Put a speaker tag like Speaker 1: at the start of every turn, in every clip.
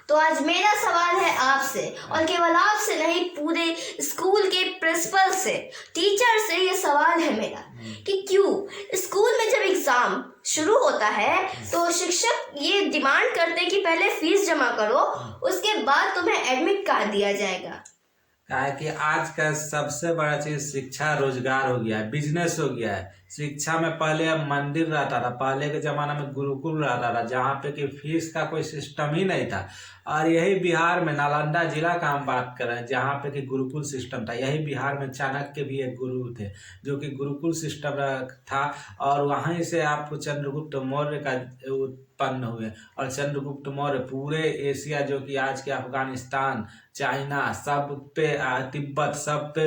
Speaker 1: तो आज मेरा सवाल है आपसे, और केवल आपसे नहीं, पूरे स्कूल के प्रिंसिपल से, टीचर से ये सवाल है मेरा कि क्यों स्कूल में जब एग्जाम शुरू होता है तो शिक्षक ये डिमांड करते हैं कि पहले फीस जमा करो, उसके बाद तुम्हें एडमिट कार्ड दिया जाएगा।
Speaker 2: क्या है कि आज का सबसे बड़ा चीज शिक्षा रोजगार हो गया है, बिजनेस हो गया है। शिक्षा में पहले अब मंदिर रहता था, पहले के जमाना में गुरुकुल रहता था जहाँ पे कि फीस का कोई सिस्टम ही नहीं था। और यही बिहार में नालंदा जिला का हम बात कर रहे हैं जहाँ पे कि गुरुकुल सिस्टम था। यही बिहार में चाणक्य भी एक गुरु थे जो कि गुरुकुल सिस्टम था, और वहीं से आपको चंद्रगुप्त मौर्य का उत्पन्न हुए। और चंद्रगुप्त मौर्य पूरे एशिया, जो कि आज के अफगानिस्तान, चाइना, सब पे तिब्बत, सब पे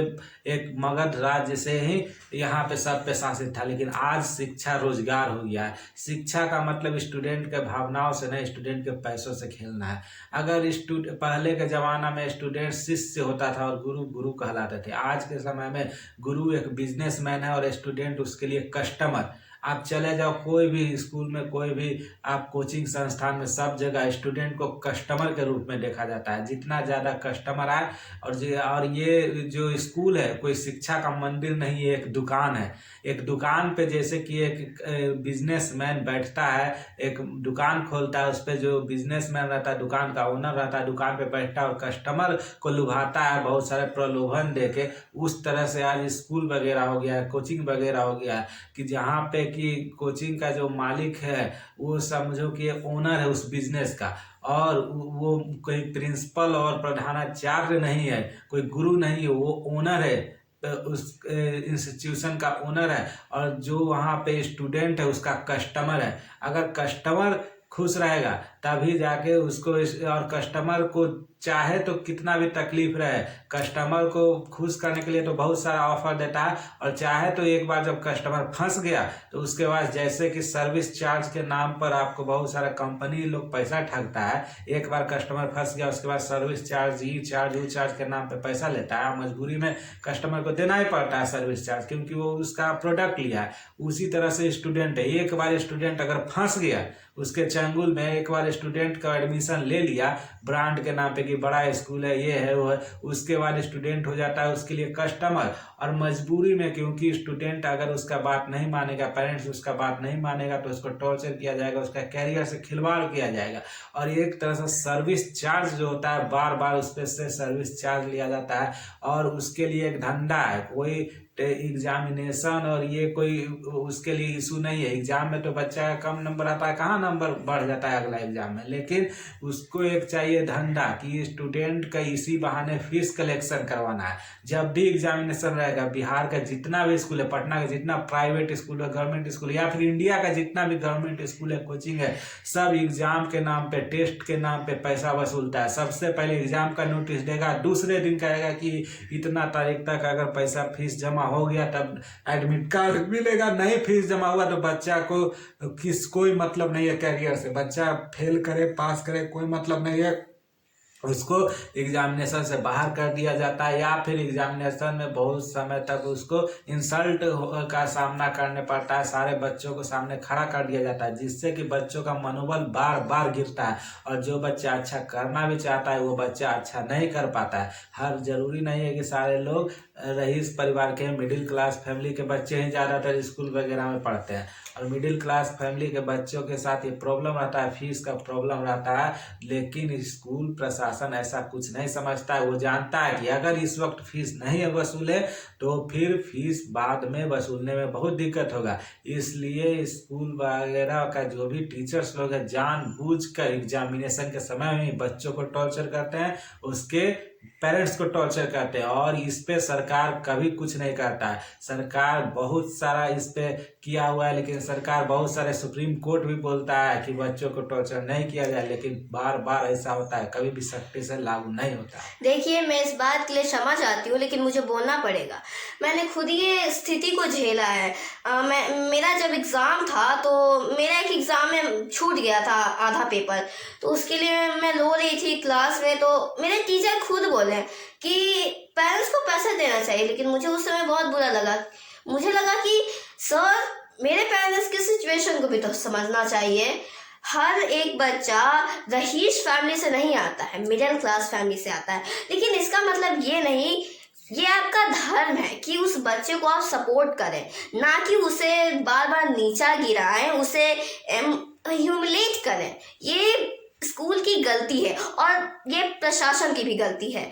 Speaker 2: एक मगध राज्य से ही यहाँ पे सब पे शासित था। लेकिन आज शिक्षा रोजगार हो गया है। शिक्षा का मतलब स्टूडेंट के भावनाओं से नहीं, स्टूडेंट के पैसों से खेलना है। अगर पहले के ज़माना में स्टूडेंट शिष्य होता था और गुरु गुरु कहलाते थे। आज के समय में गुरु एक बिजनेसमैन है और स्टूडेंट उसके लिए कस्टमर। आप चले जाओ कोई भी स्कूल में, कोई भी आप कोचिंग संस्थान में, सब जगह स्टूडेंट को कस्टमर के रूप में देखा जाता है। जितना ज़्यादा कस्टमर आए, और ये जो स्कूल है कोई शिक्षा का मंदिर नहीं है, एक दुकान है। एक दुकान पे जैसे कि एक बिजनेसमैन बैठता है, एक दुकान खोलता है, उस पर जो बिजनेसमैन रहता है, दुकान का ओनर रहता है, दुकान पे बैठता है और कस्टमर को लुभाता है बहुत सारे प्रलोभन देके। उस तरह से आज स्कूल वगैरह हो गया है, कोचिंग वगैरह हो गया है कि जहाँ पे कि कोचिंग का जो मालिक है वो समझो कि ओनर है उस बिजनेस का, और वो कोई प्रिंसिपल और प्रधानाचार्य नहीं है, कोई गुरु नहीं है, वो ओनर है, उस इंस्टीट्यूशन का ओनर है। और जो वहाँ पे स्टूडेंट है उसका कस्टमर है। अगर कस्टमर खुश रहेगा तभी जाके उसको और कस्टमर को चाहे तो कितना भी तकलीफ रहे, कस्टमर को खुश करने के लिए तो बहुत सारा ऑफर देता है। और चाहे तो एक बार जब कस्टमर फंस गया तो उसके बाद जैसे कि सर्विस चार्ज के नाम पर आपको बहुत सारा कंपनी लोग पैसा ठगता है। एक बार कस्टमर फंस गया उसके बाद सर्विस चार्ज, ई चार्ज, ऊ चार्ज के नाम पर पैसा लेता है। मजबूरी में कस्टमर को देना ही पड़ता है सर्विस चार्ज, क्योंकि वो उसका प्रोडक्ट लिया है। उसी तरह से स्टूडेंट है, एक बार स्टूडेंट अगर फंस गया उसके चंगुल में, एक बार स्टूडेंट का एडमिशन ले लिया ब्रांड के नाम पे कि बड़ा स्कूल है, ये है वो है, उसके बाद स्टूडेंट हो जाता है उसके लिए कस्टमर। और मजबूरी में, क्योंकि स्टूडेंट अगर उसका बात नहीं मानेगा, पेरेंट्स उसका बात नहीं मानेगा, तो उसको टॉर्चर किया जाएगा, उसका कैरियर से खिलवाड़ किया जाएगा। और एक तरह से सर्विस चार्ज जो होता है, बार बार उस पर से सर्विस चार्ज लिया जाता है। और उसके लिए एक धंधा है, कोई एग्जामिनेशन और ये कोई उसके लिए इशू नहीं है। एग्जाम में तो बच्चा का कम नंबर आता है, कहाँ नंबर बढ़ जाता है अगला एग्जाम में, लेकिन उसको एक चाहिए धंधा कि स्टूडेंट का इसी बहाने फीस कलेक्शन करवाना है। जब भी एग्जामिनेशन रहेगा, बिहार का जितना भी स्कूल है, पटना का जितना प्राइवेट स्कूल है, गवर्नमेंट स्कूल है, या फिर इंडिया का जितना भी गवर्नमेंट स्कूल है, कोचिंग है, सब एग्जाम के नाम पे, टेस्ट के नाम पे पैसा वसूलता है। सबसे पहले एग्जाम का नोटिस देगा, दूसरे दिन कहेगा कि इतना तारीख तक अगर पैसा फीस जमा हो गया तब एडमिट कार्ड मिलेगा। नहीं फीस जमा हुआ तो बच्चा को कोई मतलब नहीं है कैरियर से। बच्चा फेल करे पास करे कोई मतलब नहीं है, उसको एग्जामिनेशन से बाहर कर दिया जाता है, या फिर एग्जामिनेशन में बहुत समय तक उसको इंसल्ट का सामना करने पड़ता है। सारे बच्चों को सामने खड़ा कर दिया जाता है, जिससे कि बच्चों का मनोबल बार बार गिरता है। और जो बच्चा अच्छा करना भी चाहता है वो बच्चा अच्छा नहीं कर पाता है। हर जरूरी नहीं है कि सारे लोग रईस परिवार के, मिडिल क्लास फैमिली के बच्चे ही ज़्यादातर स्कूल वगैरह में पढ़ते हैं। और मिडिल क्लास फैमिली के बच्चों के साथ ये प्रॉब्लम रहता है, फीस का प्रॉब्लम रहता है। लेकिन स्कूल प्रशासन ऐसा कुछ नहीं समझता है। वो जानता है कि अगर इस वक्त फीस नहीं वसूले तो फिर फीस बाद में वसूलने में बहुत दिक्कत होगा। इसलिए स्कूल वगैरह का जो भी टीचर्स लोग हैं जानबूझकर एग्जामिनेशन के समय में बच्चों को टॉर्चर करते हैं, उसके पेरेंट्स को टॉर्चर करते हैं। और इस पे सरकार कभी कुछ नहीं करता है। सरकार बहुत सारा इस पे किया हुआ है, लेकिन सरकार बहुत सारे, सुप्रीम कोर्ट भी बोलता है कि बच्चों को टॉर्चर नहीं किया जाए, लेकिन बार बार ऐसा होता है, कभी भी सख्ती से लागू नहीं होता।
Speaker 1: देखिए, मैं इस बात के लिए क्षमा चाहती हूँ, लेकिन मुझे बोलना पड़ेगा। मैंने खुद ये स्थिति को झेला है। मेरा जब एग्ज़ाम था तो मेरा एक एग्ज़ाम में छूट गया था आधा पेपर, तो उसके लिए मैं रो रही थी क्लास में। तो मेरे टीचर खुद बोले कि पेरेंट्स को पैसा देना चाहिए, लेकिन मुझे उस समय बहुत बुरा लगा। मुझे लगा कि सर, मेरे पेरेंट्स की सिचुएशन को भी तो समझना चाहिए। हर एक बच्चा रईस फैमिली से नहीं आता है, मिडिल क्लास फैमिली से आता है। लेकिन इसका मतलब ये नहीं, ये आपका धर्म है कि उस बच्चे को आप सपोर्ट करें, ना कि उसे बार बार नीचा गिराएं, उसे ह्यूमिलेट करें। ये स्कूल की गलती है और ये प्रशासन की भी गलती है।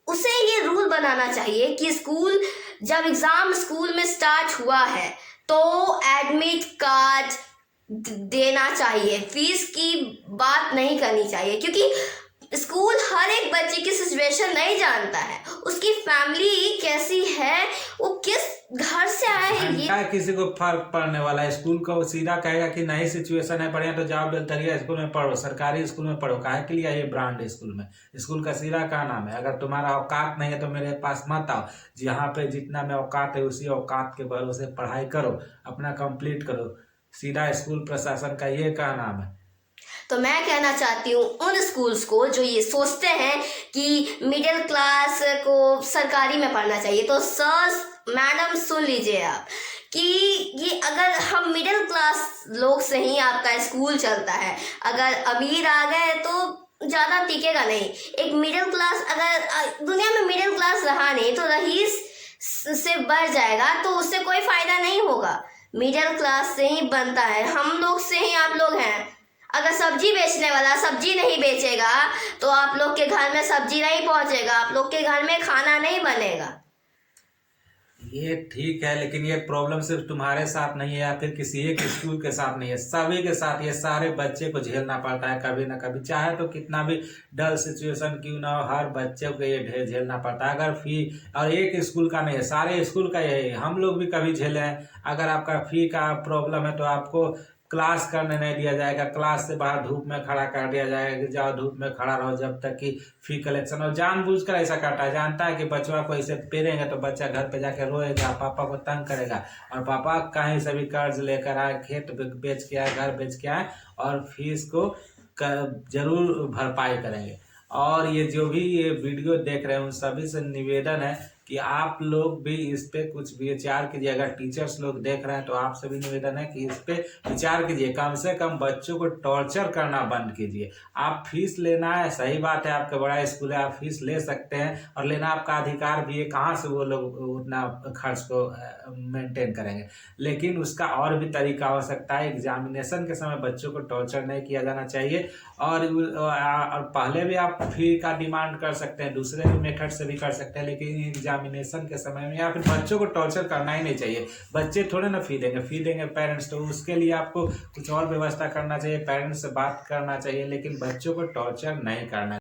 Speaker 1: उसे ये रूल बनाना चाहिए कि जब एग्ज़ाम स्कूल में स्टार्ट हुआ है तो एडमिट कार्ड देना चाहिए, फीस की बात नहीं करनी चाहिए, क्योंकि स्कूल हर एक बच्चे की सिचुएशन नहीं जानता है, उसकी फैमिली कैसी है, वो किस घर से आया है। ये
Speaker 2: किसी को फर्क पड़ने वाला है? स्कूल को सीधा कहेगा कि नहीं सिचुएशन है बढ़िया तो जाओ बेलतरिया स्कूल में पढ़ो, सरकारी स्कूल में पढ़ो। काहे के लिए ये ब्रांड स्कूल में? स्कूल का सीधा का नाम है, अगर तुम्हारा औकात नहीं है तो मेरे पास मत आओ। जहाँ पे जितना में औकात है उसी औकात के भरोसे पढ़ाई करो, अपना कंप्लीट करो। सीधा स्कूल प्रशासन का ये का नाम है।
Speaker 1: तो मैं कहना चाहती हूँ उन स्कूल्स को जो ये सोचते हैं कि मिडिल क्लास को सरकारी में पढ़ना चाहिए, तो सर मैडम सुन लीजिए आप कि ये अगर हम मिडिल क्लास लोग से ही आपका स्कूल चलता है, अगर अमीर आ गए तो ज़्यादा टिकेगा नहीं। एक मिडिल क्लास, अगर दुनिया में मिडिल क्लास रहा नहीं तो रईस से बढ़ जाएगा, तो उससे कोई फ़ायदा नहीं होगा। मिडिल क्लास से ही बनता है, हम लोग से ही आप लोग हैं। अगर सब्जी बेचने वाला सब्जी नहीं बेचेगा तो आप लोग के घर में सब्जी नहीं पहुंचेगा, आप लोग के घर में खाना नहीं बनेगा।
Speaker 2: ये ठीक है, लेकिन ये प्रॉब्लम सिर्फ तुम्हारे साथ नहीं है या फिर किसी एक स्कूल के साथ नहीं है, सभी के साथ ये सारे बच्चे को झेलना पड़ता है कभी ना कभी, चाहे तो कितना भी डल सिचुएशन क्यों ना हो, हर बच्चे को ये झेलना पड़ता है। अगर फी और एक स्कूल का नहीं है, सारे स्कूल का यही है। हम लोग भी कभी झेले हैं। अगर आपका फी का प्रॉब्लम है तो आपको क्लास करने नहीं दिया जाएगा, क्लास से बाहर धूप में खड़ा कर दिया जाएगा कि जाओ धूप में खड़ा रहो जब तक कि फी कलेक्शन हो। जानबूझकर ऐसा करता है, जानता है कि बच्चा को ऐसे पेरेंगे तो बच्चा घर पे जाके रोएगा, पापा को तंग करेगा, और पापा कहीं से भी कर्ज लेकर आए, खेत बेच के आए, घर बेच के आए, और फीस को जरूर भरपाई करेंगे। और ये जो भी ये वीडियो देख रहे हैं उन सभी से निवेदन है कि आप लोग भी इस पे कुछ विचार कीजिए। अगर टीचर्स लोग देख रहे हैं तो आप सभी निवेदन है कि इस पे विचार कीजिए, कम से कम बच्चों को टॉर्चर करना बंद कीजिए। आप फीस लेना है, सही बात है, आपका बड़ा स्कूल है, आप फीस ले सकते हैं और लेना आपका अधिकार भी है। कहाँ से वो लोग उतना खर्च को मेंटेन करेंगे? लेकिन उसका और भी तरीका हो सकता है। एग्जामिनेशन के समय बच्चों को टॉर्चर नहीं किया जाना चाहिए। और पहले भी आप फी का डिमांड कर सकते हैं, दूसरे मेथड से भी कर सकते हैं, लेकिन एग्जामिनेशन के समय में या फिर बच्चों को टॉर्चर करना ही नहीं चाहिए। बच्चे थोड़े ना फी देंगे पेरेंट्स, तो उसके लिए आपको कुछ और व्यवस्था करना चाहिए, पेरेंट्स से बात करना चाहिए, लेकिन बच्चों को टॉर्चर नहीं करना।